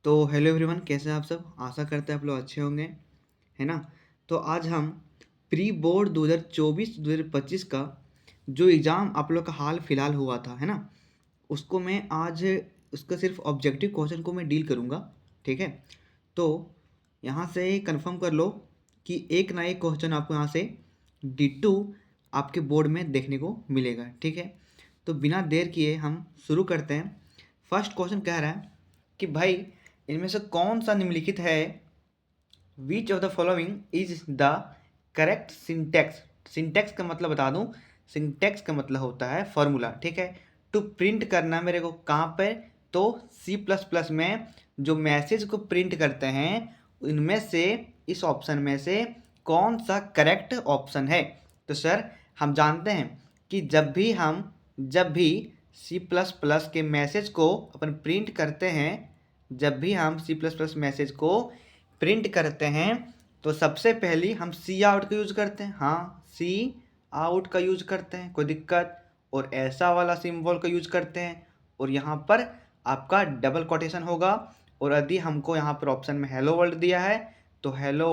तो hello everyone, कैसे हैं आप सब। आशा करते हैं आप लोग अच्छे होंगे, है ना। तो आज हम प्री बोर्ड 2024-2025 का जो एग्ज़ाम आप लोग का हाल फिलहाल हुआ था, है ना, उसको मैं आज उसका सिर्फ ऑब्जेक्टिव क्वेश्चन को मैं डील करूँगा। ठीक है। तो यहाँ से कंफर्म कर लो कि एक ना एक क्वेश्चन आपको यहाँ से D2 आपके बोर्ड में देखने को मिलेगा। ठीक है। तो बिना देर किए हम शुरू करते हैं। फर्स्ट क्वेश्चन कह रहा है कि भाई इनमें से कौन सा निम्नलिखित है, which of the following is the correct syntax. Syntax का मतलब बता दूं, सिंटेक्स का मतलब होता है फॉर्मूला। ठीक है। टू प्रिंट करना मेरे को कहाँ पर, तो C++ में जो मैसेज को प्रिंट करते हैं इनमें से इस ऑप्शन में से कौन सा करेक्ट ऑप्शन है। तो सर हम जानते हैं कि जब भी C++ के मैसेज को अपन प्रिंट करते हैं, जब भी हम C++ मैसेज को प्रिंट करते हैं तो सबसे पहले हम सी आउट का यूज़ करते हैं। हाँ, सी आउट का यूज़ करते हैं, कोई दिक्कत। और ऐसा वाला सिंबल का यूज़ करते हैं और यहाँ पर आपका डबल कोटेशन होगा। और यदि हमको यहाँ पर ऑप्शन में हेलो वर्ल्ड दिया है तो हेलो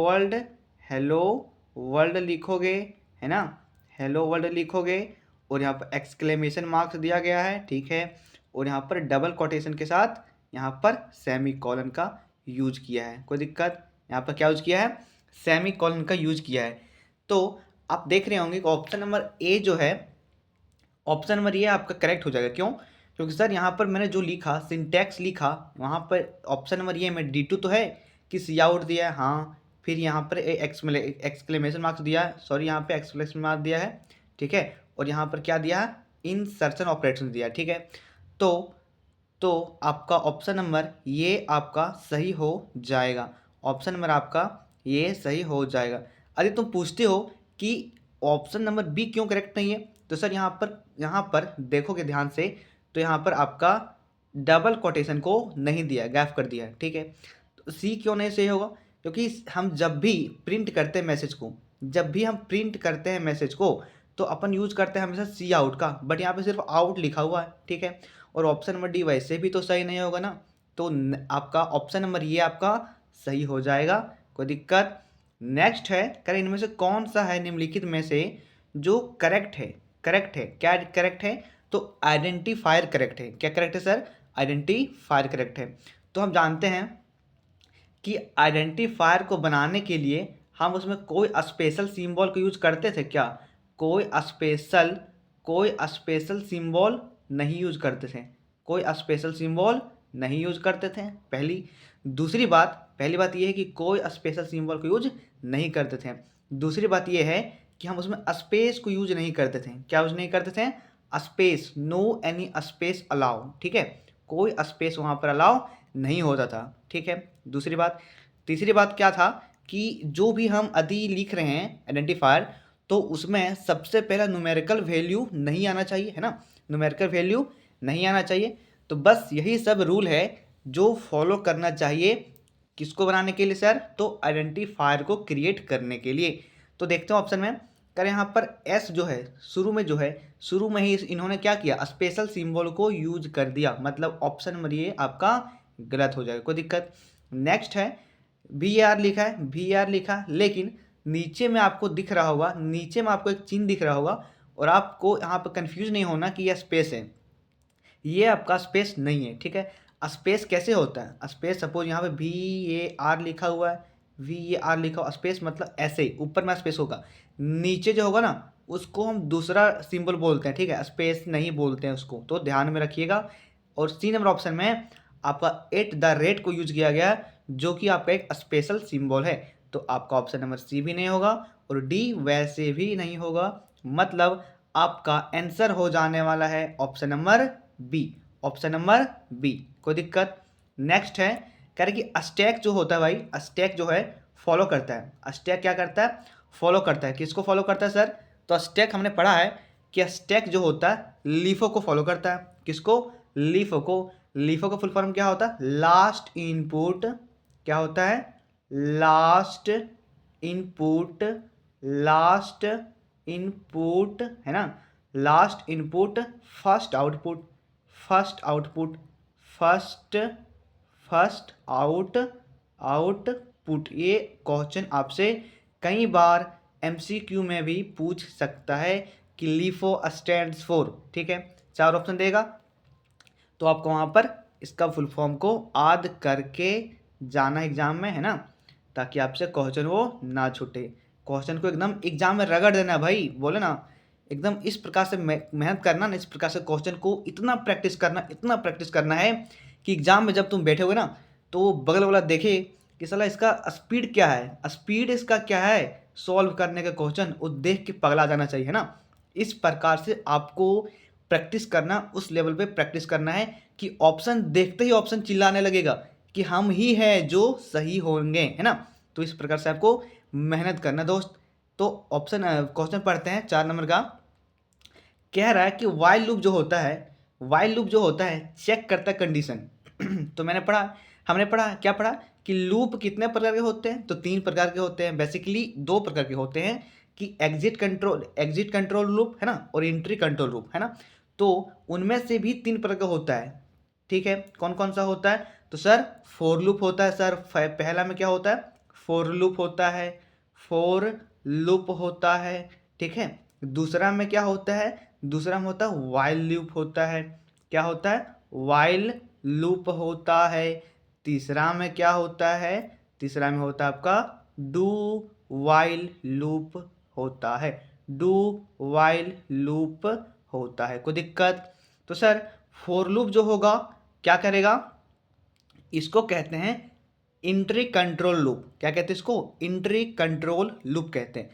वर्ल्ड लिखोगे, है ना, हेलो वर्ल्ड लिखोगे। और यहाँ पर एक्सक्लेमेशन मार्क्स दिया गया है, ठीक है। और यहाँ पर डबल कोटेशन के साथ यहाँ पर सेमी कॉलन का यूज किया है, कोई दिक्कत। यहाँ पर क्या यूज किया है, सेमी कॉलन का यूज किया है। तो आप देख रहे होंगे कि ऑप्शन नंबर ए जो है, ऑप्शन नंबर ये आपका करेक्ट हो जाएगा। क्यों? क्योंकि सर यहाँ पर मैंने जो लिखा सिंटैक्स लिखा, वहाँ पर ऑप्शन नंबर ये में D2 तो है कि सी आउट दिया है, हाँ। फिर यहाँ पर एक्सक्लेमेशन मार्क्स दिया है, सॉरी यहाँ पे एक्सक्लेमेशन मार्क्स दिया है, ठीक है। और यहाँ पर क्या दिया है, इंसर्शन ऑपरेशन दिया है, ठीक है। तो तो आपका ऑप्शन नंबर ये आपका सही हो जाएगा। ऑप्शन नंबर आपका ये सही हो जाएगा। यदि तुम पूछते हो कि ऑप्शन नंबर बी क्यों करेक्ट नहीं है, तो सर यहाँ पर देखोगे ध्यान से, तो यहाँ पर आपका डबल कोटेशन को नहीं दिया, गैप कर दिया है, ठीक है। तो सी क्यों नहीं सही होगा, क्योंकि हम जब भी प्रिंट करते हैं मैसेज को, जब भी हम प्रिंट करते हैं मैसेज को, तो अपन यूज करते हैं हमेशा सी आउट का, बट यहाँ पे सिर्फ आउट लिखा हुआ है, ठीक है। और ऑप्शन नंबर डी वैसे भी तो सही नहीं होगा ना। तो आपका ऑप्शन नंबर ये आपका सही हो जाएगा, कोई दिक्कत। नेक्स्ट है, करें इनमें से कौन सा है निम्नलिखित में से जो करेक्ट है। करेक्ट है, क्या करेक्ट है, तो आइडेंटिफायर करेक्ट है। क्या करेक्ट है सर, आइडेंटिफायर करेक्ट है। तो हम जानते हैं कि आइडेंटिफायर को बनाने के लिए हम उसमें कोई स्पेशल सिंबल को यूज करते थे क्या, कोई स्पेशल सिंबल नहीं यूज करते थे, कोई स्पेशल सिंबल नहीं यूज करते थे, पहली। पहली बात यह है कि कोई स्पेशल सिंबल को यूज नहीं करते थे। दूसरी बात यह है कि हम उसमें स्पेस को यूज नहीं करते थे। क्या यूज नहीं करते थे, space, no any space allow, ठीक है। कोई स्पेस वहाँ पर अलाउ नहीं होता था, ठीक है। दूसरी बात, तीसरी बात क्या था कि जो भी हम यदि लिख रहे हैं आइडेंटिफायर, तो उसमें सबसे पहला न्यूमेरिकल वैल्यू नहीं आना चाहिए, है ना, न्यूमेरिकल वैल्यू नहीं आना चाहिए। तो बस यही सब रूल है जो फॉलो करना चाहिए किसको बनाने के लिए सर, तो आइडेंटिफायर को क्रिएट करने के लिए। तो देखते हैं ऑप्शन में, कर यहाँ पर एस जो है शुरू में ही इन्होंने क्या किया, स्पेशल सिंबल को यूज कर दिया, मतलब ऑप्शन नंबर ये आपका गलत हो जाएगा, कोई दिक्कत। नेक्स्ट है वी आर लिखा, लेकिन नीचे में आपको दिख रहा होगा, नीचे में आपको एक चिन्ह दिख रहा होगा, और आपको यहाँ पर कंफ्यूज नहीं होना कि यह स्पेस है, ये आपका स्पेस नहीं है, ठीक है। स्पेस कैसे होता है, स्पेस सपोज यहाँ पे VAR लिखा हुआ है, VAR लिखा हुआ, स्पेस मतलब ऐसे ऊपर में स्पेस होगा, नीचे जो होगा ना उसको हम दूसरा सिंबल बोलते हैं, ठीक है, स्पेस नहीं बोलते हैं उसको, तो ध्यान में रखिएगा। और सी नंबर ऑप्शन में आपका एट द रेट को यूज किया गया, जो कि आपका एक स्पेशल सिंबल है। तो आपका ऑप्शन नंबर सी भी नहीं होगा और डी वैसे भी नहीं होगा, मतलब आपका आंसर हो जाने वाला है option number B, option number B, कोई दिक्कत। नेक्स्ट है, कह रहे कि स्टैक जो होता है भाई, स्टैक जो है फॉलो करता है, स्टैक क्या करता है, फॉलो करता है, किसको फॉलो करता है सर, तो स्टैक हमने पढ़ा है कि स्टैक जो होता है लीफो को फॉलो करता है, किसको, लीफो को। लीफो का फुल फॉर्म क्या होता है, लास्ट इनपुट, क्या होता है, लास्ट इनपुट, लास्ट इनपुट, है ना, last input first output, first output, first first output. ये क्वेश्चन आपसे कई बार एमसीक्यू में भी पूछ सकता है कि लिफो स्टैंड्स फॉर, ठीक है। 4 ऑप्शन देगा तो आपको वहाँ पर इसका फुल फॉर्म को याद करके जाना एग्जाम में, है ना, ताकि आपसे क्वेश्चन वो ना छूटे। क्वेश्चन को एकदम एग्जाम में रगड़ देना भाई, बोले ना, एकदम इस प्रकार से मेहनत करना ना, इस प्रकार से क्वेश्चन को इतना प्रैक्टिस करना है कि एग्जाम में जब तुम बैठे हो ना तो बगल वाला देखे कि साला इसका स्पीड क्या है, स्पीड इसका क्या है सॉल्व करने का क्वेश्चन, वो देख के पगला जाना चाहिए, है ना। इस प्रकार से आपको प्रैक्टिस करना, उस लेवल पे प्रैक्टिस करना है कि ऑप्शन देखते ही ऑप्शन चिल्लाने लगेगा कि हम ही हैं जो सही होंगे, है ना। तो इस प्रकार से आपको मेहनत करना दोस्त। तो ऑप्शन क्वेश्चन पढ़ते हैं 4 नंबर का। कह रहा है कि वाइल लूप जो होता है चेक करता है कंडीशन। तो हमने पढ़ा क्या पढ़ा कि लूप कितने प्रकार के होते हैं, तो 3 प्रकार के होते हैं, बेसिकली 2 प्रकार के होते हैं कि एग्जिट कंट्रोल लूप, है ना, और एंट्री कंट्रोल लूप, है ना। तो उनमें से भी 3 प्रकार का होता है, ठीक है। कौन कौन सा होता है, तो सर फोर लूप होता है सर, पहला में क्या होता है, फोर लूप होता है, ठीक है। दूसरा में क्या होता है, दूसरा में होता है वाइल लूप होता है, क्या होता है, वाइल लूप होता है। तीसरा में क्या होता है, तीसरा में होता है आपका डू वाइल लूप होता है, डू वाइल लूप होता है। कोई दिक्कत, तो सर फोर लूप जो होगा क्या करेगा, इसको कहते हैं इंट्री कंट्रोल लूप। क्या कहते हैं इसको, इंट्री कंट्रोल लूप कहते हैं।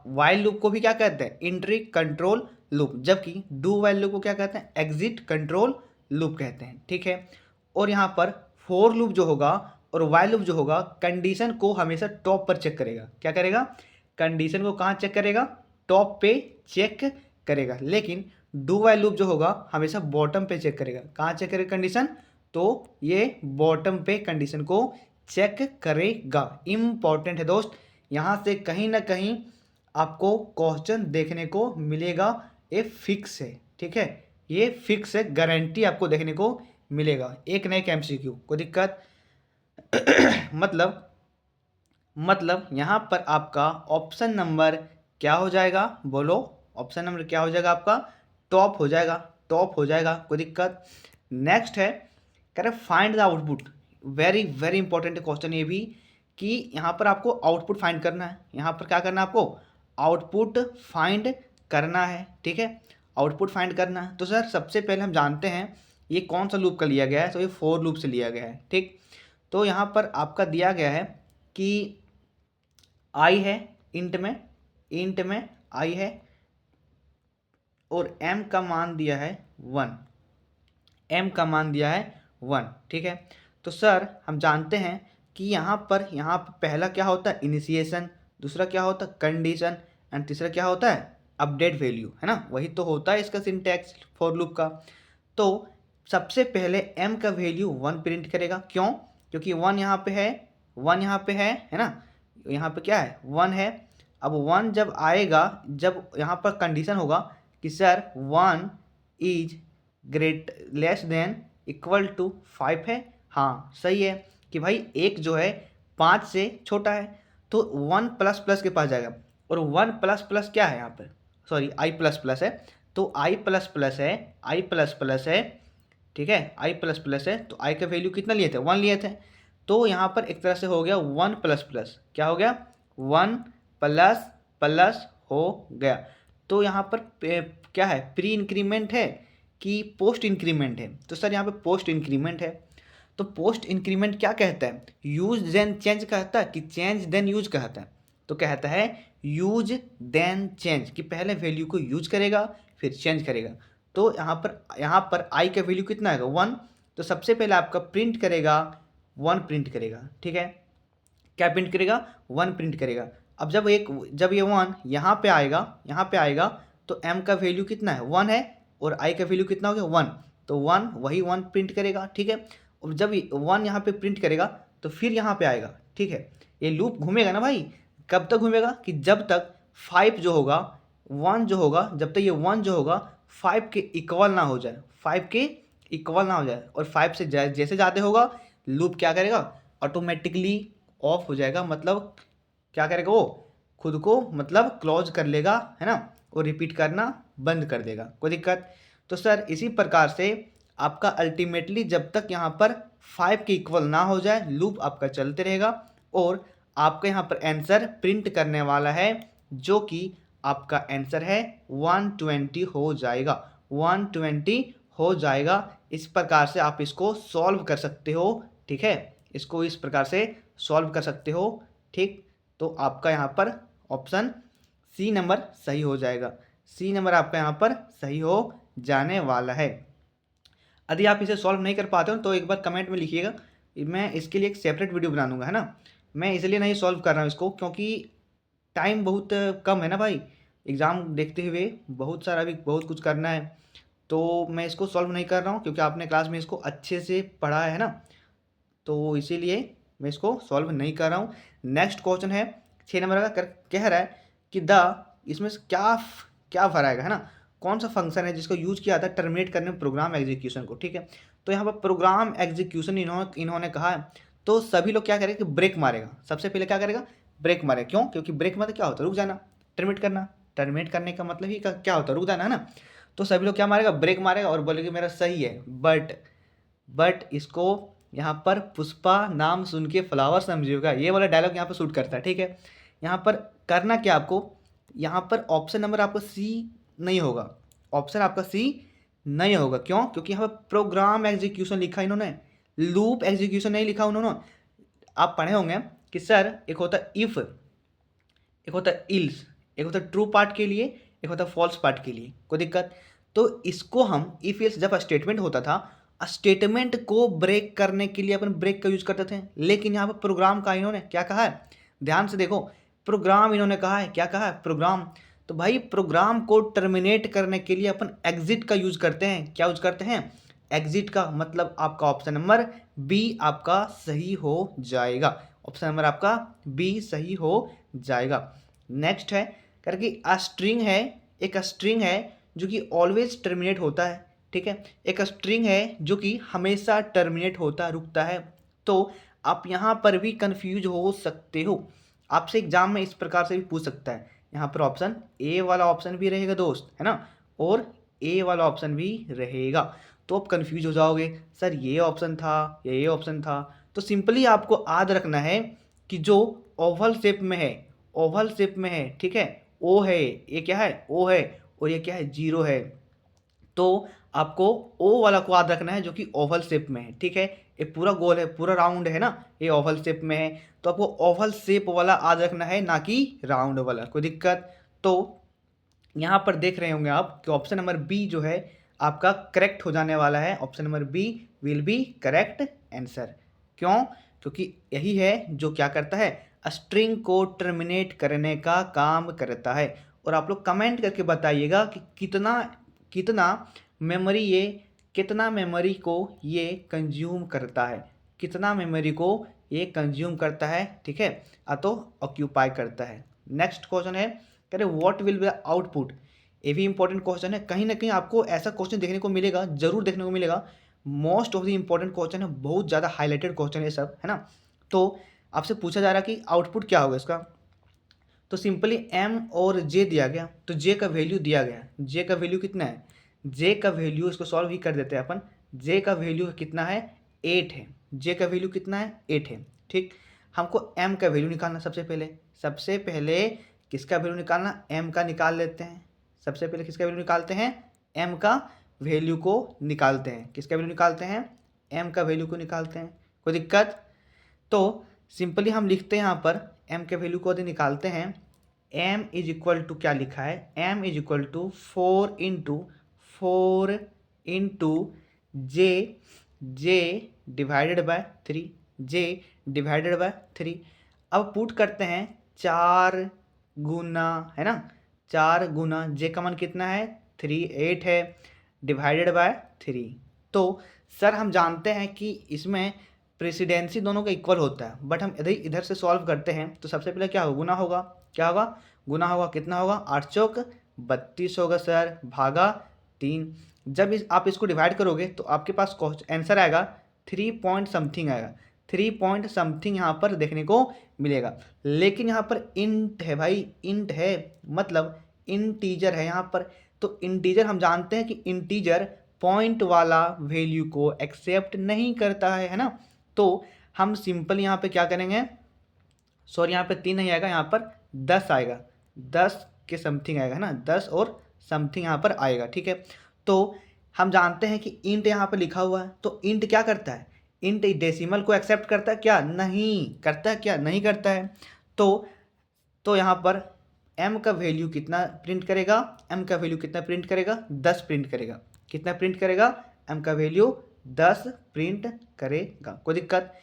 वाइल लूप को भी क्या कहते हैं, इंट्री कंट्रोल लूप, जबकि डू वाइल लूप को क्या कहते हैं, एग्जिट कंट्रोल लूप कहते हैं, ठीक है। और यहाँ पर फोर लूप जो होगा और वाइल लूप जो होगा कंडीशन को हमेशा टॉप पर चेक करेगा। क्या करेगा, कंडीशन को कहाँ चेक करेगा, टॉप पे चेक करेगा। लेकिन डू वाइल लूप जो होगा हमेशा बॉटम पे चेक करेगा। कहाँ चेक करेगा कंडीशन, तो ये बॉटम पे कंडीशन को चेक करेगा। इम्पॉर्टेंट है दोस्त, यहाँ से कहीं ना कहीं आपको क्वेश्चन देखने को मिलेगा, ये फिक्स है, ठीक है, ये फिक्स है, गारंटी आपको देखने को मिलेगा एक न एक एमसीक्यू। कोई दिक्कत मतलब यहाँ पर आपका ऑप्शन नंबर क्या हो जाएगा, बोलो, ऑप्शन नंबर क्या हो जाएगा आपका, टॉप हो जाएगा, कोई दिक्कत। नेक्स्ट है, कह रहे find the output. Very very important question ये भी, कि यहाँ पर आपको आउटपुट फाइंड करना है। यहाँ पर क्या करना है आपको, आउटपुट फाइंड करना है, ठीक है, आउटपुट फाइंड करना है। तो सर सबसे पहले हम जानते हैं ये कौन सा लूप का लिया गया है, तो ये फोर लूप से लिया गया है, ठीक। तो यहाँ पर आपका दिया गया है कि आई है, इंट में आई है और m का मान दिया है 1, ठीक है। तो सर हम जानते हैं कि यहाँ पर पहला क्या होता है, इनिशिएशन, दूसरा क्या होता है, कंडीशन, एंड तीसरा क्या होता है, अपडेट वैल्यू, है ना। वही तो होता है इसका सिंटैक्स फॉर लूप का। तो सबसे पहले m का वैल्यू 1 प्रिंट करेगा, क्यों, क्योंकि 1 यहाँ पे है ना, यहाँ पे क्या है 1 है। अब 1 जब आएगा, जब यहाँ पर कंडीशन होगा कि sir 1 is less than equal to 5 है, हाँ सही है, कि भाई एक जो है 5 से छोटा है, तो 1 प्लस प्लस के पास जाएगा। और 1 प्लस प्लस क्या है यहाँ पर, सॉरी आई प्लस प्लस है, तो आई प्लस प्लस है, ठीक है, आई प्लस प्लस है। तो आई का वैल्यू कितना लिए थे, 1 लिए थे। तो यहाँ पर एक तरह से हो गया 1 प्लस प्लस, क्या हो गया, 1 प्लस प्लस हो गया। तो यहाँ पर क्या है, प्री इंक्रीमेंट है कि पोस्ट इंक्रीमेंट है, तो सर यहाँ पे पोस्ट इंक्रीमेंट है। तो पोस्ट इंक्रीमेंट क्या कहता है, यूज देन चेंज कहता है कि चेंज देन यूज कहता है, तो कहता है यूज देन चेंज, कि पहले वैल्यू को यूज करेगा फिर चेंज करेगा। तो यहाँ पर आई का वैल्यू कितना आएगा 1, तो सबसे पहले आपका प्रिंट करेगा 1 प्रिंट करेगा, ठीक है, क्या प्रिंट करेगा, 1 प्रिंट करेगा। अब जब ये 1 यहाँ पे आएगा तो m का वैल्यू कितना है 1 है, और i का वैल्यू कितना हो गया 1, तो 1 वही 1 प्रिंट करेगा, ठीक है। और जब 1 यहाँ पे प्रिंट करेगा तो फिर यहाँ पे आएगा, ठीक है। ये लूप घूमेगा ना भाई, कब तक घूमेगा, कि जब तक 5 जो होगा 1 जो होगा, जब तक ये 1 जो होगा 5 के इक्वल ना हो जाए, 5 के इक्वल ना हो जाए। और 5 से जैसे ज़्यादा होगा लूप क्या करेगा, ऑटोमेटिकली ऑफ हो जाएगा, मतलब क्या करेगा वो खुद को मतलब क्लोज कर लेगा, है ना, और रिपीट करना बंद कर देगा, कोई दिक्कत। तो सर इसी प्रकार से आपका अल्टीमेटली जब तक यहाँ पर 5 के इक्वल ना हो जाए लूप आपका चलते रहेगा और आपका यहाँ पर आंसर प्रिंट करने वाला है, जो कि आपका आंसर है 120 हो जाएगा, 120 हो जाएगा। इस प्रकार से आप इसको सॉल्व कर सकते हो, ठीक है, इसको इस प्रकार से सॉल्व कर सकते हो, ठीक। तो आपका यहाँ पर ऑप्शन सी नंबर सही हो जाएगा, सी नंबर आपका यहाँ पर सही हो जाने वाला है। यदि आप इसे सॉल्व नहीं कर पाते हो तो एक बार कमेंट में लिखिएगा, मैं इसके लिए एक सेपरेट वीडियो बना दूंगा, है ना। मैं इसलिए नहीं सॉल्व कर रहा हूँ इसको क्योंकि टाइम बहुत कम है ना भाई, एग्ज़ाम देखते हुए बहुत सारा भी बहुत कुछ करना है, तो मैं इसको सॉल्व नहीं कर रहा हूँ क्योंकि आपने क्लास में इसको अच्छे से पढ़ा है ना, तो इसीलिए मैं इसको सॉल्व नहीं कर रहा हूँ। नेक्स्ट क्वेश्चन है 6 नंबर का, कह रहा है कि इसमें से क्या क्या भराएगा, है ना, कौन सा फंक्शन है जिसको यूज किया था टर्मिनेट करने में प्रोग्राम एग्जीक्यूशन को, ठीक है। तो यहाँ पर प्रोग्राम एग्जीक्यूशन इन्होंने कहा है, तो सभी लोग क्या करेंगे कि ब्रेक मारेगा, सबसे पहले क्या करेगा, ब्रेक मारेगा। क्यों? क्योंकि ब्रेक मतलब क्या होता है, रुक जाना, टर्मिनेट करना, टर्मिनेट करने का मतलब ही क्या होता है, रुक जाना, है ना। तो सभी लोग क्या मारेगा, ब्रेक मारेगा और बोलेगा मेरा सही है, बट इसको यहाँ पर पुष्पा नाम सुन के फ्लावर समझिएगा, ये वाला डायलॉग यहाँ पर शूट करता है, ठीक है। यहाँ पर करना क्या आपको, यहाँ पर ऑप्शन नंबर आपका सी नहीं होगा, ऑप्शन आपका सी नहीं होगा। क्यों? क्योंकि यहाँ पर प्रोग्राम एग्जीक्यूशन लिखा इन्होंने, लूप एग्जीक्यूशन नहीं लिखा उन्होंने। आप पढ़े होंगे कि सर एक होता है इफ, एक होता है इल्स, एक होता है ट्रू पार्ट के लिए, एक होता है फॉल्स पार्ट के लिए, कोई दिक्कत। तो इसको हम इफ इल्स जब स्टेटमेंट होता था, स्टेटमेंट को ब्रेक करने के लिए अपन ब्रेक का यूज करते थे, लेकिन यहाँ पर प्रोग्राम का इन्होंने क्या कहा है, ध्यान से देखो, प्रोग्राम इन्होंने कहा है, क्या कहा है, प्रोग्राम। तो भाई प्रोग्राम को टर्मिनेट करने के लिए अपन एग्जिट का यूज करते हैं, क्या यूज करते हैं, एग्जिट का। मतलब आपका ऑप्शन नंबर बी आपका सही हो जाएगा, ऑप्शन नंबर आपका बी सही हो जाएगा। नेक्स्ट है करके स्ट्रिंग है, एक स्ट्रिंग है जो कि ऑलवेज टर्मिनेट होता है, ठीक है, एक स्ट्रिंग है जो कि हमेशा टर्मिनेट होता रुकता है। तो आप यहाँ पर भी कंफ्यूज हो सकते हो, आपसे एग्जाम में इस प्रकार से भी पूछ सकता है। यहाँ पर ऑप्शन ए वाला ऑप्शन भी रहेगा दोस्त, है ना, और ए वाला ऑप्शन भी रहेगा, तो आप कंफ्यूज हो जाओगे, सर ये ऑप्शन था या ये ऑप्शन था। तो सिंपली आपको याद रखना है कि जो ओवल शेप में है, ओवल शेप में है, ठीक है, ओ है, ये क्या है, ओ है, और ये क्या है, जीरो है। तो आपको ओ वाला को याद रखना है जो कि ओवल शेप में है, ठीक है, ये पूरा गोल है, पूरा राउंड है ना, ये ओवल शेप में है, तो आपको ओवल शेप वाला याद रखना है, ना कि राउंड वाला, कोई दिक्कत। तो यहाँ पर देख रहे होंगे आप कि ऑप्शन नंबर बी जो है आपका करेक्ट हो जाने वाला है, option number B will be correct answer. क्यों? क्योंकि यही है जो क्या करता है, स्ट्रिंग को टर्मिनेट करने का काम करता है। और आप लोग कमेंट करके बताइएगा कि कितना कितना मेमोरी ये, कितना मेमोरी को ये कंज्यूम करता है, कितना मेमोरी को ये कंज्यूम करता है, ठीक है, तो ऑक्यूपाई करता है। नेक्स्ट क्वेश्चन है, कह रहे what will be the output. ये भी इंपॉर्टेंट क्वेश्चन है, कहीं ना कहीं आपको ऐसा क्वेश्चन देखने को मिलेगा, जरूर देखने को मिलेगा, most of the important question है, बहुत ज़्यादा हाईलाइटेड क्वेश्चन है सब, है ना। तो आपसे पूछा जा रहा है कि आउटपुट क्या होगा इसका, तो सिंपली एम और जे दिया गया, तो जे का वैल्यू दिया गया, जे का वैल्यू कितना है, जे का वैल्यू, इसको सॉल्व ही कर देते हैं अपन, जे का वैल्यू कितना है, 8 है, जे का वैल्यू कितना है, 8 है, ठीक। हमको एम का वैल्यू निकालना, सबसे पहले किसका वैल्यू निकालना, एम का निकाल लेते हैं, सबसे पहले किसका वैल्यू निकालते हैं, एम का वैल्यू को निकालते हैं, किसका वैल्यू निकालते हैं, एम का वैल्यू को निकालते हैं, कोई दिक्कत। तो सिंपली हम लिखते हैं यहाँ पर एम के वैल्यू को यदि निकालते हैं, एम इज इक्वल टू क्या लिखा है, M is equal to 4 into J divided by 3, J divided by 3। अब पुट करते हैं 4 गुना, है ना, 4 गुना जे का मान कितना है, 3, 8 है, डिवाइडेड बाय 3। तो सर हम जानते हैं कि इसमें प्रेसिडेंसी दोनों का इक्वल होता है, बट हम इधर से सॉल्व करते हैं, तो सबसे पहले क्या होगा, गुना होगा, क्या होगा, गुना होगा, कितना होगा, 8 चौक 32 होगा सर, भागा 3। जब आप इसको डिवाइड करोगे तो आपके पास आंसर आएगा 3 पॉइंट समथिंग आएगा, 3 पॉइंट समथिंग यहाँ पर देखने को मिलेगा। लेकिन यहाँ पर इंट है भाई, इंट है मतलब इंटीजर है यहाँ पर। तो इंटीजर हम जानते हैं कि इंटीजर पॉइंट वाला वैल्यू को एक्सेप्ट नहीं करता है ना। तो हम सिंपल यहाँ पे क्या करेंगे, सॉरी यहाँ पे 3 नहीं आएगा, यहाँ पर 10 आएगा, 10 के समथिंग आएगा है ना, 10 और समथिंग यहाँ पर आएगा, ठीक है। तो हम जानते हैं कि इंट यहाँ पर लिखा हुआ है, तो इंट क्या करता है, इंट डेसिमल को एक्सेप्ट करता है क्या, नहीं करता है, क्या नहीं करता है। तो यहाँ पर m का वैल्यू कितना प्रिंट करेगा, m का वैल्यू कितना प्रिंट करेगा, 10 प्रिंट करेगा। कितना प्रिंट करेगा, m का वैल्यू 10 प्रिंट करेगा, कोई दिक्कत।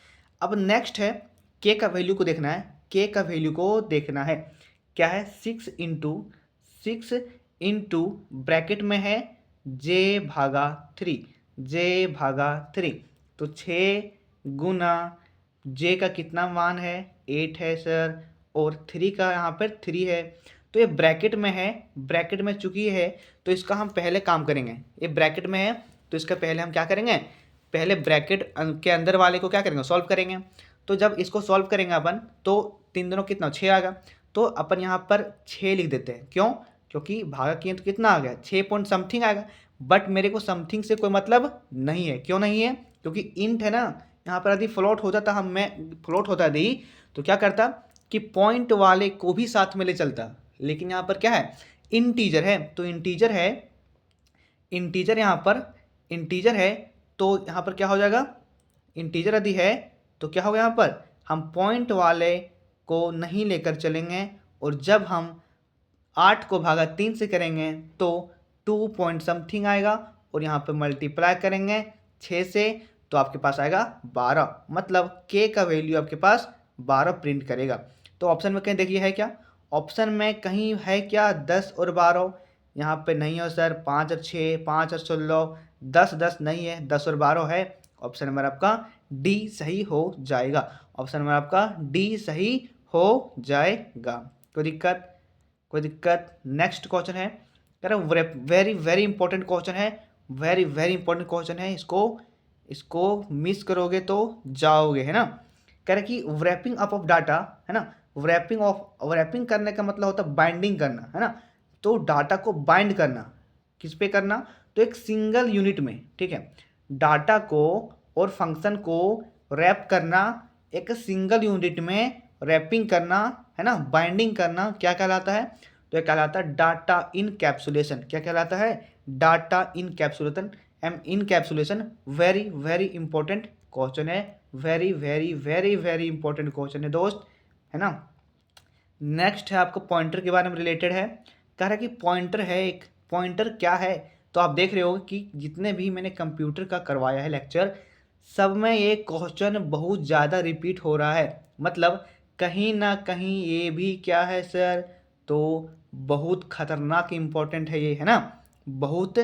अब नेक्स्ट है k का वैल्यू को देखना है, k का वैल्यू को देखना है, क्या है 6 इंटू ब्रैकेट में है j/3, तो 6 गुना j का कितना मान है 8 है सर, और 3 का यहाँ पर 3 है। तो ये ब्रैकेट में है, ब्रैकेट में चूंकि है तो इसका हम पहले काम करेंगे, ये ब्रैकेट में है तो इसका पहले हम क्या करेंगे, पहले ब्रैकेट के अंदर वाले को क्या करेंगे, सॉल्व करेंगे। तो जब इसको सॉल्व करेंगे अपन तो 3 दोनों कितना 6 आएगा, तो अपन यहाँ पर 6 लिख देते हैं, क्यों, क्योंकि भागा किए तो कितना आ गया 6 पॉइंट समथिंग आएगा। बट मेरे को समथिंग से कोई मतलब नहीं है, क्यों नहीं है, क्योंकि इंट है ना, यहाँ पर यदि फ्लोट हो जाता, फ्लोट होता यदि तो क्या करता कि पॉइंट वाले को भी साथ में ले चलता। लेकिन यहाँ पर क्या है, इंटीजर है, तो इंटीजर है, इंटीजर यहाँ पर इंटीजर है, तो यहाँ पर क्या हो जाएगा, इंटीजर यदि है तो क्या होगा, यहाँ पर हम पॉइंट वाले को नहीं लेकर चलेंगे, और जब हम 8 को भागा 3 से करेंगे तो 2 पॉइंट समथिंग आएगा, और यहाँ पर मल्टीप्लाई करेंगे 6 से तो आपके पास आएगा 12, मतलब k का वैल्यू आपके पास 12 प्रिंट करेगा। तो ऑप्शन में कहीं देखिए है क्या, ऑप्शन में कहीं है क्या 10 और 12, यहाँ पे नहीं हो सर, 5 और 6, 5 और 16, 10 10 नहीं है, 10 और 12 है। ऑप्शन नंबर आपका डी सही हो जाएगा, ऑप्शन नंबर आपका डी सही हो जाएगा, कोई दिक्कत, कोई दिक्कत। नेक्स्ट क्वेश्चन है, कह रहा वेरी वेरी इंपॉर्टेंट क्वेश्चन है, वेरी वेरी इंपॉर्टेंट क्वेश्चन है, इसको मिस करोगे तो जाओगे, है ना। कह रहा कि रैपिंग अप ऑफ डाटा, है ना, रैपिंग करने का मतलब होता है बाइंडिंग करना, है ना। तो डाटा को बाइंड करना, किस पे करना, तो एक सिंगल यूनिट में, ठीक है, डाटा को और फंक्शन को रैप करना, एक सिंगल यूनिट में रैपिंग करना, है ना, बाइंडिंग करना, क्या कहलाता है, तो ये कहलाता है डाटा इनकैप्सुलेशन। क्या कहलाता है, data encapsulation, encapsulation. Very very important question है, very very very very important question है दोस्त, है ना। नेक्स्ट है आपको पॉइंटर के बारे में रिलेटेड है, कह रहा है कि पॉइंटर है, एक पॉइंटर क्या है। तो आप देख रहे हो कि जितने भी मैंने कंप्यूटर का करवाया है लेक्चर, सब में ये क्वेश्चन बहुत ज़्यादा रिपीट हो रहा है, मतलब कहीं ना कहीं ये भी क्या है सर, तो बहुत खतरनाक इम्पोर्टेंट है ये, है ना, बहुत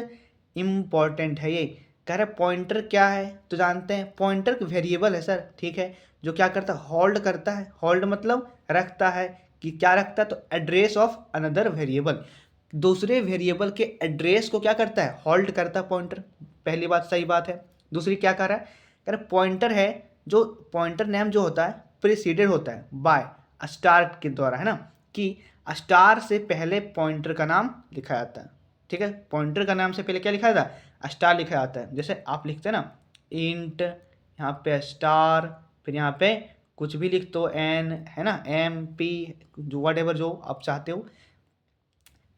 इम्पॉर्टेंट है ये। कह रहे पॉइंटर क्या है, तो जानते हैं पॉइंटर वेरिएबल है सर, ठीक है, जो क्या करता है, होल्ड करता है, होल्ड मतलब रखता है, कि क्या रखता है, तो एड्रेस ऑफ अनदर वेरिएबल, दूसरे वेरिएबल के एड्रेस को क्या करता है, होल्ड करता है पॉइंटर। पहली बात सही बात है। दूसरी क्या कर रहा है, कह रहा पॉइंटर है, जो पॉइंटर नेम जो होता है प्रीसीडेड होता है बाय स्टार के द्वारा, है ना, कि स्टार से पहले पॉइंटर का नाम लिखा जाता है, ठीक है, पॉइंटर का नाम से पहले क्या लिखा जाता है, स्टार लिखा जाता है। जैसे आप लिखते हैं ना इंट, यहाँ पे स्टार, फिर यहाँ पे कुछ भी लिख दो एन, है ना, एम पी, जो वट एवर जो आप चाहते हो।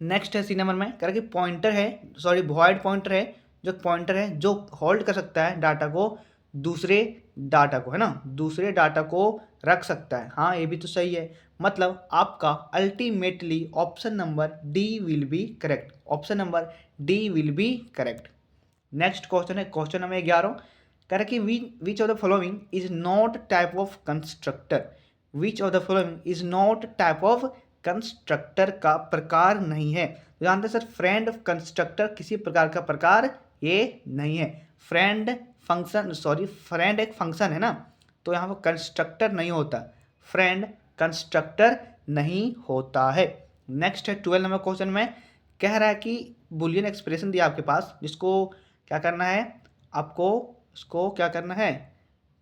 नेक्स्ट है सी नंबर में, कह रहा कि पॉइंटर है, सॉरी वॉइड पॉइंटर है, जो पॉइंटर है जो होल्ड कर सकता है डाटा को, दूसरे डाटा को, है ना, दूसरे डाटा को रख सकता है। हाँ ये भी तो सही है, मतलब आपका ultimately option number D will be correct, option number D will be correct. Next question है क्वेश्चन नंबर 11, कह रहा कि विच of the following is not type of constructor, which of the following is not type of constructor का प्रकार नहीं है। तो जानते हैं सर फ्रेंड कंस्ट्रक्टर किसी प्रकार का प्रकार ये नहीं है। फ्रेंड फंक्शन, सॉरी फ्रेंड एक फंक्शन है ना, तो यहाँ पर कंस्ट्रक्टर नहीं होता, फ्रेंड कंस्ट्रक्टर नहीं होता है। नेक्स्ट है 12 नंबर क्वेश्चन में, कह रहा है कि बुलियन एक्सप्रेशन दिया आपके पास, जिसको क्या करना है, आपको उसको क्या करना है,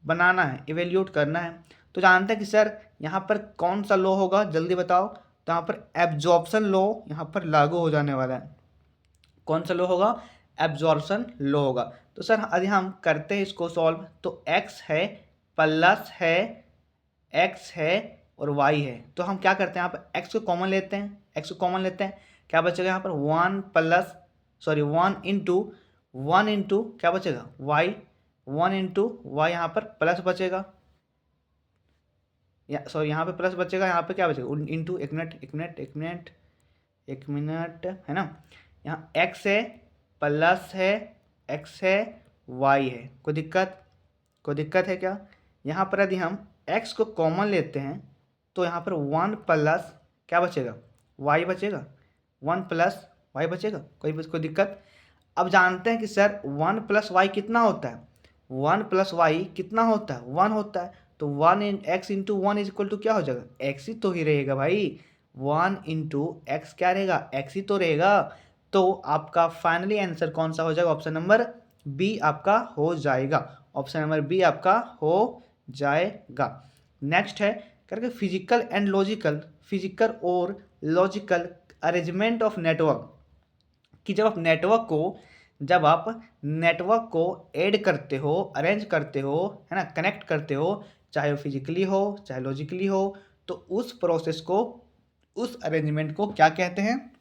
बनाना है, इवेल्यूट करना है। तो जानते हैं कि सर यहाँ पर कौन सा लॉ होगा, जल्दी बताओ। तो यहाँ पर एब्जॉर्प्शन लॉ यहाँ पर लागू हो जाने वाला है। कौन सा लॉ होगा, एब्जॉर्प्शन लॉ होगा। तो सर यदि हम करते हैं इसको सॉल्व, तो x है प्लस है, x है और y है। तो हम क्या करते हैं, यहाँ पर x को कॉमन लेते हैं, x को कॉमन लेते हैं, क्या बचेगा यहाँ पर 1 इंटू क्या बचेगा y, 1 इंटू वाई यहाँ पर प्लस बचेगा, यहाँ पे प्लस बचेगा, यहाँ पे क्या बचेगा इंटू, एक मिनट है ना। यहाँ x है प्लस है, x है y है, कोई दिक्कत है क्या। यहाँ पर यदि हम x को कॉमन लेते हैं तो यहाँ पर 1 प्लस क्या बचेगा, y बचेगा, 1 प्लस y बचेगा, कोई दिक्कत। अब जानते हैं कि सर 1 प्लस वाई कितना होता है, 1 प्लस वाई कितना होता है, 1 होता है। तो 1 x into 1 is equal to क्या हो जाएगा, x ही तो ही रहेगा भाई, 1 इंटू एक्स क्या रहेगा, x ही तो रहेगा। तो आपका फाइनली आंसर कौन सा हो जाएगा, ऑप्शन नंबर बी आपका हो जाएगा, ऑप्शन नंबर बी आपका हो जाएगा। नेक्स्ट है करके फिजिकल और लॉजिकल अरेंजमेंट ऑफ नेटवर्क, कि जब आप नेटवर्क को ऐड करते हो, अरेंज करते हो, है ना, कनेक्ट करते हो, चाहे वो फिजिकली हो चाहे लॉजिकली हो, तो उस प्रोसेस को, उस अरेंजमेंट को क्या कहते हैं।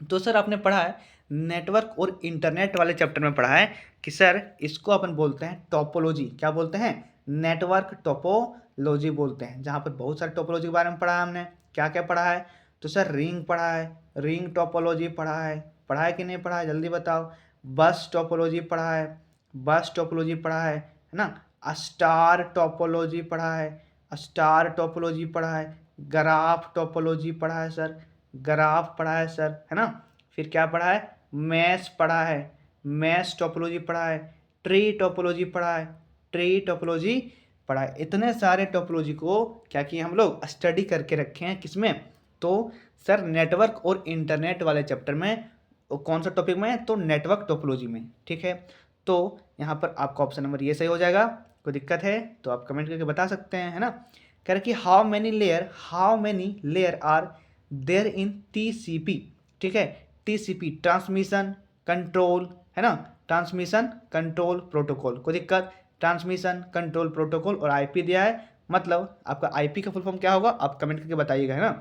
तो सर आपने पढ़ा है नेटवर्क और इंटरनेट वाले चैप्टर में पढ़ा है कि सर इसको अपन बोलते हैं टोपोलॉजी, क्या बोलते हैं, नेटवर्क टोपोलॉजी बोलते हैं। जहाँ पर बहुत सारे टोपोलॉजी के बारे में पढ़ा है हमने, क्या क्या पढ़ा है। तो सर रिंग पढ़ा है, रिंग टोपोलॉजी पढ़ा है कि नहीं पढ़ा है, जल्दी बताओ। बस टोपोलॉजी पढ़ा है ना। स्टार टोपोलॉजी पढ़ा है, ग्राफ टोपोलॉजी पढ़ा है सर, है ना। फिर क्या पढ़ा है, मैश टोपोलॉजी पढ़ा है, ट्री टोपोलॉजी पढ़ा है, इतने सारे टोपोलॉजी को क्या किए हम लोग, स्टडी करके रखे हैं किसमें। तो सर नेटवर्क और इंटरनेट वाले चैप्टर में, कौन सा टॉपिक में, तो नेटवर्क टोपोलॉजी में, ठीक है। तो यहाँ पर आपका ऑप्शन नंबर ये सही हो जाएगा। कोई दिक्कत है तो आप कमेंट करके बता सकते हैं, है ना। कह रहे कि how many layer are there in TCP, ठीक है। TCP ट्रांसमिशन कंट्रोल, है ना, ट्रांसमिशन कंट्रोल प्रोटोकॉल, कोई दिक्कत, ट्रांसमिशन कंट्रोल प्रोटोकॉल, और IP दिया है, मतलब आपका IP का फुल फॉर्म क्या होगा, आप कमेंट करके बताइएगा, है ना।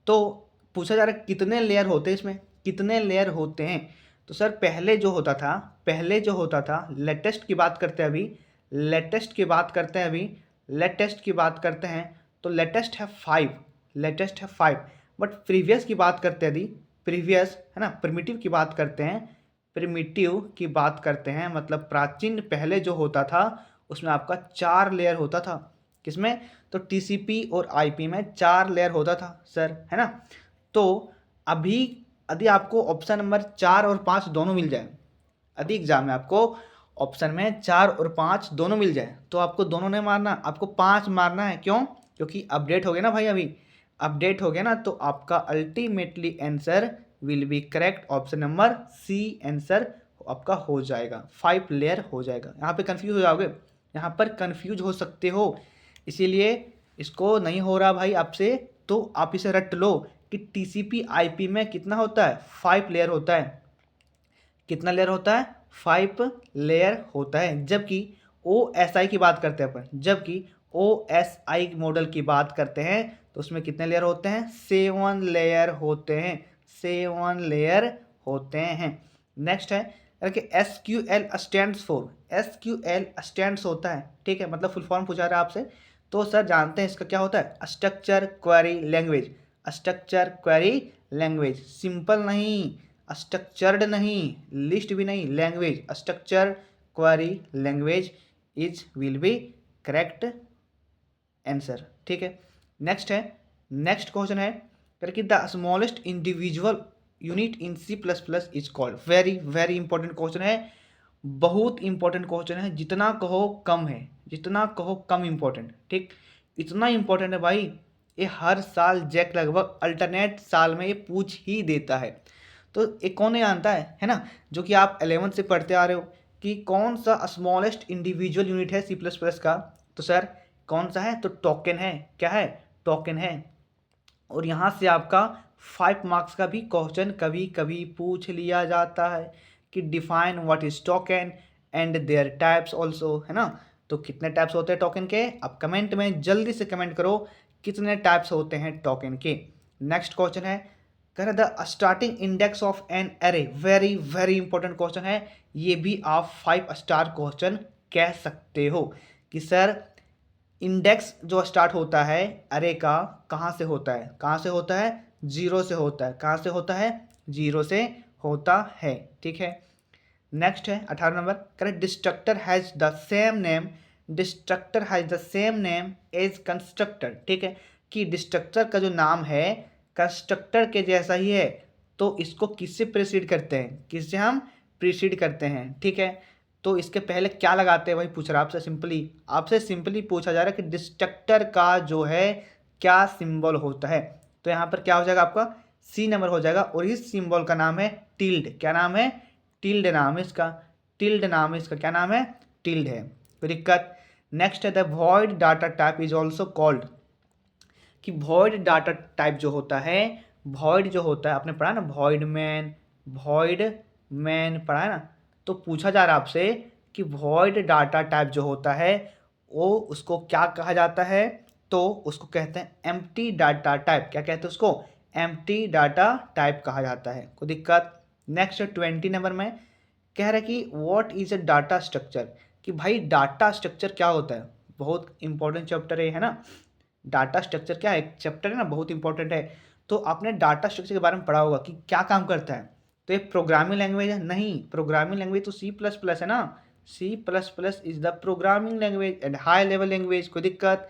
तो पूछा जा रहा है कितने लेयर होते हैं इसमें, कितने लेयर होते हैं। तो सर पहले जो होता था लेटेस्ट की बात करते हैं अभी, तो लेटेस्ट है 5, बट प्रीवियस की बात करते हैं यदि, प्रीवियस है ना, प्रिमिटिव की बात करते हैं, मतलब प्राचीन पहले जो होता था उसमें आपका 4 लेयर होता था, किसमें, तो TCP और IP में 4 लेयर होता था सर, है ना। तो अभी यदि आपको ऑप्शन नंबर 4 और 5 दोनों मिल जाए, यदि एग्जाम में आपको ऑप्शन में 4 और 5 दोनों मिल जाए, तो आपको दोनों नहीं मारना, आपको 5 मारना है। क्यों, क्योंकि अपडेट हो गया ना भाई, अभी अपडेट हो गया ना, तो आपका ultimately answer will be correct, option number C answer आपका हो जाएगा, 5 लेयर हो जाएगा। यहाँ पे कंफ्यूज हो जाओगे, यहाँ पर कंफ्यूज हो सकते हो, इसीलिए इसको नहीं हो रहा भाई आपसे, तो आप इसे रट लो कि TCP IP में कितना होता है, 5 लेयर होता है। कितना लेयर होता है, 5 लेयर होता है। जबकि OSI की बात करते हैं अपन, जबकि OSI मॉडल की बात करते हैं तो उसमें कितने लेयर होते हैं, 7 लेयर होते हैं। नेक्स्ट है कि SQL स्टैंड्स होता है, ठीक है, मतलब फुल फॉर्म पूछा रहा है आपसे। तो सर जानते हैं इसका क्या होता है, स्ट्रक्चर क्वेरी लैंग्वेज, सिंपल नहीं, स्ट्रक्चर्ड नहीं, लिस्ट भी नहीं, language, structure query language is will be correct answer, ठीक है। नेक्स्ट क्वेश्चन है करके the smallest individual unit in C++ is called, very important question है, बहुत इंपॉर्टेंट क्वेश्चन है, जितना कहो कम इंपॉर्टेंट, ठीक, इतना इंपॉर्टेंट है भाई, ये हर साल जैक लगभग अल्टरनेट साल में ये पूछ ही देता है। तो एक कौन नहीं जानता है ना, जो कि आप 11th से पढ़ते आ रहे हो कि कौन सा स्मॉलेस्ट इंडिविजुअल यूनिट है सी प्लस प्लस का, तो सर कौन सा है, तो टोकन है। क्या है, टोकन है। और यहाँ से आपका 5 मार्क्स का भी क्वेश्चन कभी कभी पूछ लिया जाता है कि define what is token and there types also, है ना। तो कितने टाइप्स होते हैं टोकन के, आप कमेंट में जल्दी से कमेंट करो कितने टाइप्स होते हैं टोकन के। नेक्स्ट क्वेश्चन है, कह the starting index of an array, very very important question है। ये भी आप 5 स्टार क्वेश्चन कह सकते हो कि सर इंडेक्स जो स्टार्ट होता है अरे का कहाँ से होता है, कहाँ से होता है, जीरो से होता है। कहाँ से होता है, जीरो से होता है। ठीक है, नेक्स्ट है 18 number, correct destructor has the same name, destructor has the same name as constructor. ठीक है, कि डिस्ट्रक्टर का जो नाम है कंस्ट्रक्टर के जैसा ही है, तो इसको किससे प्रीसीड करते हैं, किससे हम प्रीसीड करते हैं। ठीक है, तो इसके पहले क्या लगाते हैं वही पूछ रहा आपसे सिंपली पूछा जा रहा है कि डिस्ट्रक्टर का जो है क्या सिंबल होता है। तो यहाँ पर क्या हो जाएगा आपका सी नंबर हो जाएगा, और इस सिंबल का नाम है टिल्ड। क्या नाम है, टिल्ड नाम है इसका, टिल्ड नाम है इसका। क्या नाम है, टिल्ड है, कोई दिक्कत। नेक्स्ट है the void data type is also called, कि वॉइड डाटा टाइप जो होता है, वॉइड जो होता है आपने पढ़ा ना, वॉइड मैन पढ़ा है ना। तो पूछा जा रहा है आपसे कि वॉइड डाटा टाइप जो होता है वो उसको क्या कहा जाता है, तो उसको कहते हैं एम्प्टी डाटा टाइप। क्या कहते हैं उसको, एम्प्टी डाटा टाइप कहा जाता है, कोई दिक्कत। नेक्स्ट 20 नंबर में कह रहा है कि what is a data structure, कि भाई डाटा स्ट्रक्चर क्या होता है। बहुत इंपॉर्टेंट चैप्टर है ना, डाटा स्ट्रक्चर क्या है, एक चैप्टर है ना, बहुत इंपॉर्टेंट है। तो आपने डाटा स्ट्रक्चर के बारे में पढ़ा होगा कि क्या काम करता है। तो ये प्रोग्रामिंग लैंग्वेज है, नहीं प्रोग्रामिंग लैंग्वेज तो सी प्लस प्लस है ना, C plus plus is the programming language and high level language, कोई दिक्कत।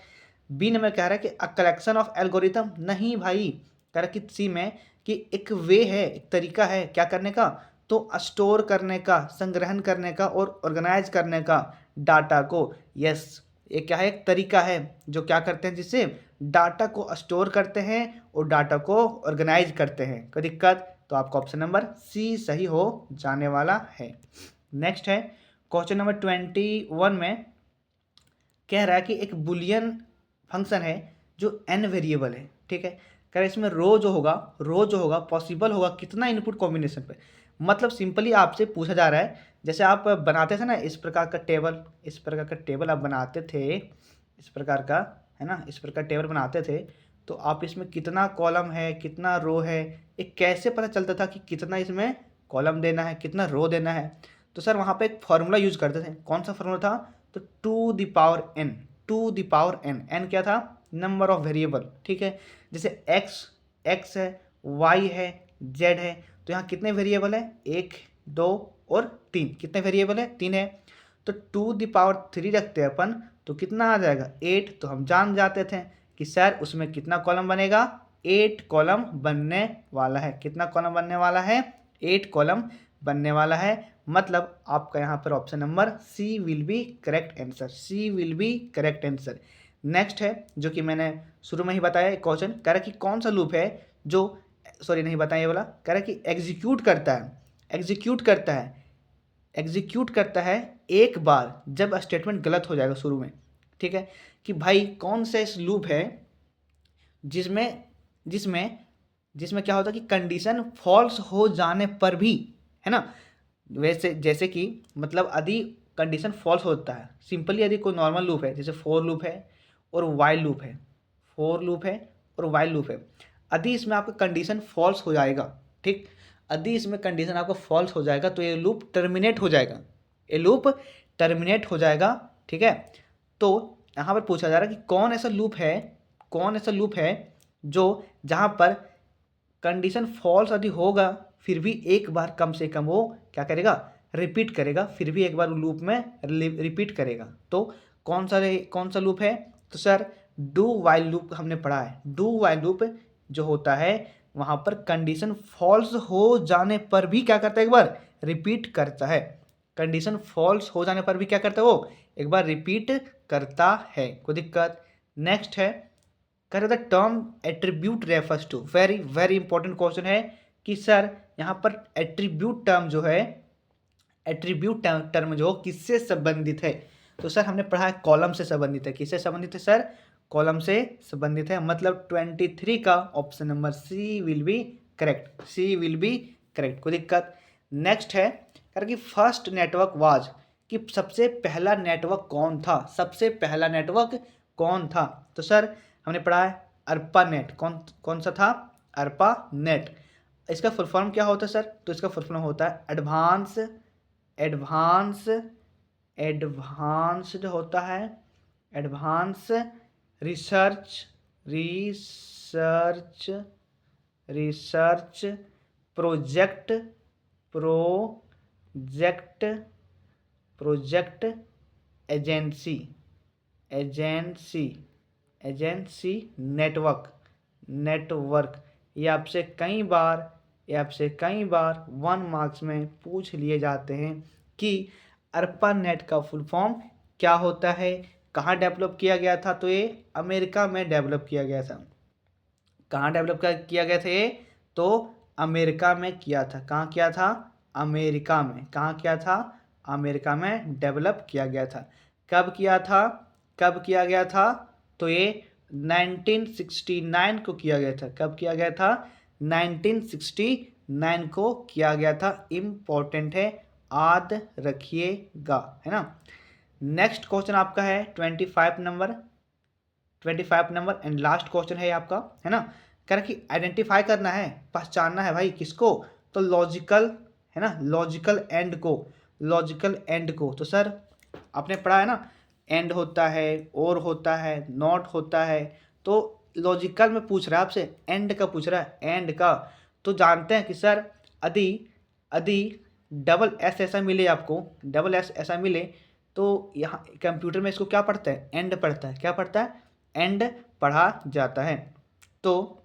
बी नंबर कह रहा है कि अ कलेक्शन ऑफ एल्गोरिथम, नहीं भाई, कह रहा है कि सी में कि एक वे है, एक तरीका है क्या करने का, तो स्टोर करने का, संग्रहण करने का और ऑर्गेनाइज करने का डाटा को। यस, ये क्या है, एक तरीका है जो क्या करते हैं, जिससे डाटा को स्टोर करते हैं और डाटा को ऑर्गेनाइज करते हैं, कोई दिक्कत। तो आपका ऑप्शन नंबर सी सही हो जाने वाला है। नेक्स्ट है क्वेश्चन नंबर 21 में कह रहा है कि एक बुलियन फंक्शन है जो n वेरिएबल है। ठीक है, कह रहा है इसमें रो जो होगा पॉसिबल होगा कितना इनपुट कॉम्बिनेशन पे। मतलब सिंपली आपसे पूछा जा रहा है, जैसे आप बनाते थे ना इस प्रकार का टेबल आप बनाते थे, इस प्रकार का, है ना, इस प्रकार टेबल बनाते थे, तो आप इसमें कितना कॉलम है कितना रो है, ये कैसे पता चलता था कि कितना इसमें कॉलम देना है कितना रो देना है। तो सर वहाँ पे एक फार्मूला यूज करते थे, कौन सा फार्मूला था, तो to the power N, N क्या था, नंबर ऑफ वेरिएबल। ठीक है, जैसे एक्स है, वाई है, जेड है, तो यहाँ कितने वेरिएबल है, 1 2 और 3, कितने वेरिएबल है, 3 है। तो टू द पावर 3 रखते हैं अपन, तो कितना आ जाएगा 8। तो हम जान जाते थे कि सर उसमें कितना कॉलम बनेगा, 8 कॉलम बनने वाला है। कितना कॉलम बनने वाला है, 8 कॉलम बनने वाला है। मतलब आपका यहाँ पर option number C will be correct answer, C will be correct answer. Next है जो कि मैंने शुरू में ही बताया क्वेश्चन, कह रहा कि कौन सा लूप है जो, सॉरी नहीं बताया ये वाला, कह रहा कि एग्जीक्यूट करता है एक बार जब स्टेटमेंट गलत हो जाएगा शुरू में। ठीक है, कि भाई कौन सा इस लूप है जिसमें जिसमें जिसमें क्या होता है कि कंडीशन फॉल्स हो जाने पर भी, है ना, वैसे जैसे कि मतलब यदि कंडीशन फॉल्स होता है, सिंपली यदि कोई नॉर्मल लूप है जैसे फॉर लूप है और वाइल लूप है, यदि इसमें आपका कंडीशन फॉल्स हो जाएगा, ठीक, यदि इसमें कंडीशन आपका फॉल्स हो जाएगा तो ये लूप टर्मिनेट हो जाएगा, ठीक है। तो यहाँ पर पूछा जा रहा है कि कौन ऐसा लूप है जो जहाँ पर कंडीशन फॉल्स यदि होगा फिर भी एक बार कम से कम वो क्या करेगा, रिपीट करेगा, फिर भी एक बार लूप में रिपीट करेगा। तो कौन सा लूप है, तो सर डू वाइल लूप हमने पढ़ा है। डू वाइल लूप जो होता है वहाँ पर कंडीशन फॉल्स हो जाने पर भी क्या करता है, एक बार रिपीट करता है। कंडीशन फॉल्स हो जाने पर भी क्या करता है, वो एक बार रिपीट करता है, कोई दिक्कत। नेक्स्ट है कह the term attribute refers to, very very important question है कि सर यहाँ पर एट्रीब्यूट टर्म जो है एट्रीब्यूट टर्म जो किससे संबंधित है, तो सर हमने पढ़ा है कॉलम से संबंधित है। किससे संबंधित है सर? कॉलम से संबंधित है। मतलब 23 का option number C will be correct, C will be correct, कोई दिक्कत। नेक्स्ट है कारण कि फर्स्ट नेटवर्क वाज, कि सबसे पहला नेटवर्क कौन था, सबसे पहला नेटवर्क कौन था, तो सर हमने पढ़ा है अर्पा नेट। कौन सा था? अर्पा नेट। इसका फुल फॉर्म क्या होता है सर? तो इसका फुल फॉर्म होता है एडवांस जो होता है advance research project agency network. ये आपसे कई बार 1 मार्क्स में पूछ लिए जाते हैं कि अर्पा नेट का फुल फॉर्म क्या होता है, कहाँ डेवलप किया गया था, तो ये अमेरिका में डेवलप किया गया था। कहाँ डेवलप किया गया था ये? तो अमेरिका में किया था। कहाँ किया था? अमेरिका में। कहाँ किया था? अमेरिका में डेवलप किया गया था। कब किया गया था? तो ये 1969 को किया गया था। कब किया गया था? 1969 को किया गया था। इम्पोर्टेंट है, याद रखिएगा, है ना। नेक्स्ट क्वेश्चन आपका है 25 नंबर एंड लास्ट क्वेश्चन है आपका, है ना। कारण कि आइडेंटिफाई करना है, पहचानना है भाई किसको, तो लॉजिकल, है ना, लॉजिकल एंड को। तो सर आपने पढ़ा है ना, एंड होता है, और होता है, नॉट होता है, तो लॉजिकल में पूछ रहा है आपसे, एंड का पूछ रहा है, एंड का। तो जानते हैं कि सर यदि डबल एस ऐसा मिले आपको, डबल एस ऐसा मिले, तो यहाँ कंप्यूटर में इसको क्या पढ़ता है? एंड पढ़ता है। क्या पढ़ता है? एंड पढ़ा जाता है। तो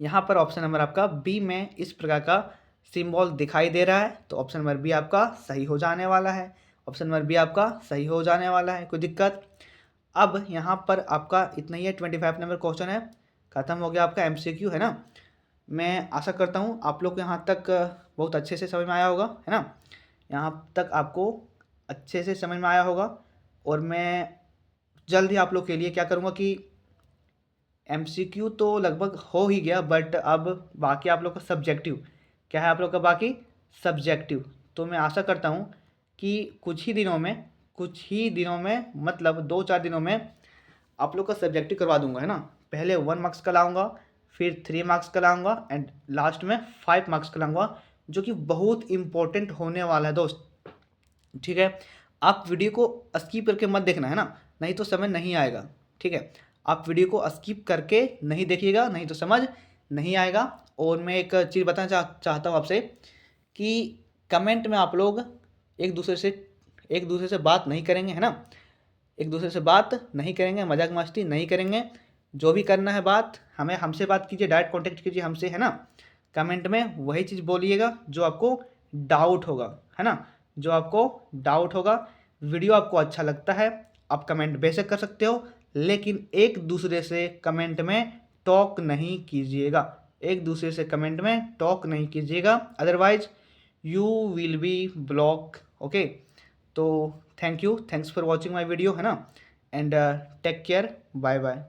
यहाँ पर ऑप्शन नंबर आपका बी में इस प्रकार का सिंबल दिखाई दे रहा है, तो ऑप्शन नंबर बी आपका सही हो जाने वाला है। ऑप्शन नंबर बी आपका सही हो जाने वाला है, कोई दिक्कत। अब यहाँ पर आपका इतना ही है, 25 नंबर क्वेश्चन है, खत्म हो गया आपका एमसीक्यू, है ना। मैं आशा करता हूँ आप लोग को यहाँ तक बहुत अच्छे से समझ में आया होगा, है ना। यहाँ तक आपको अच्छे से समझ में आया होगा, और मैं जल्द ही आप लोग के लिए क्या करूँगा कि एमसीक्यू तो लगभग हो ही गया, बट अब बाकी आप लोग का सब्जेक्टिव क्या है, आप लोग का बाकी सब्जेक्टिव। तो मैं आशा करता हूँ कि कुछ ही दिनों में मतलब 2-4 दिनों में आप लोग का सब्जेक्टिव करवा दूंगा, है ना। पहले 1 मार्क्स का लाऊंगा, फिर 3 मार्क्स का लाऊंगा, एंड लास्ट में 5 मार्क्स का लाऊंगा, जो कि बहुत इंपॉर्टेंट होने वाला है दोस्त, ठीक है। आप वीडियो को स्किप करके मत देखना, है ना, नहीं तो समझ नहीं आएगा, ठीक है। आप वीडियो को स्किप करके नहीं देखिएगा, नहीं तो समझ नहीं आएगा। और मैं एक चीज़ बताना चाहता हूँ आपसे कि कमेंट में आप लोग एक दूसरे से बात नहीं करेंगे, है ना, एक दूसरे से बात नहीं करेंगे, मजाक मस्ती नहीं करेंगे। जो भी करना है बात हमसे बात कीजिए, डायरेक्ट कांटेक्ट कीजिए हमसे, है ना। कमेंट में वही चीज़ बोलिएगा जो आपको डाउट होगा, है ना, जो आपको डाउट होगा। वीडियो आपको अच्छा लगता है, आप कमेंट बेशक कर सकते हो, लेकिन एक दूसरे से कमेंट में टॉक नहीं कीजिएगा, एक दूसरे से कमेंट में टॉक नहीं कीजिएगा, otherwise you will be block, okay. तो thanks for watching my video, है ना, and take care, bye bye.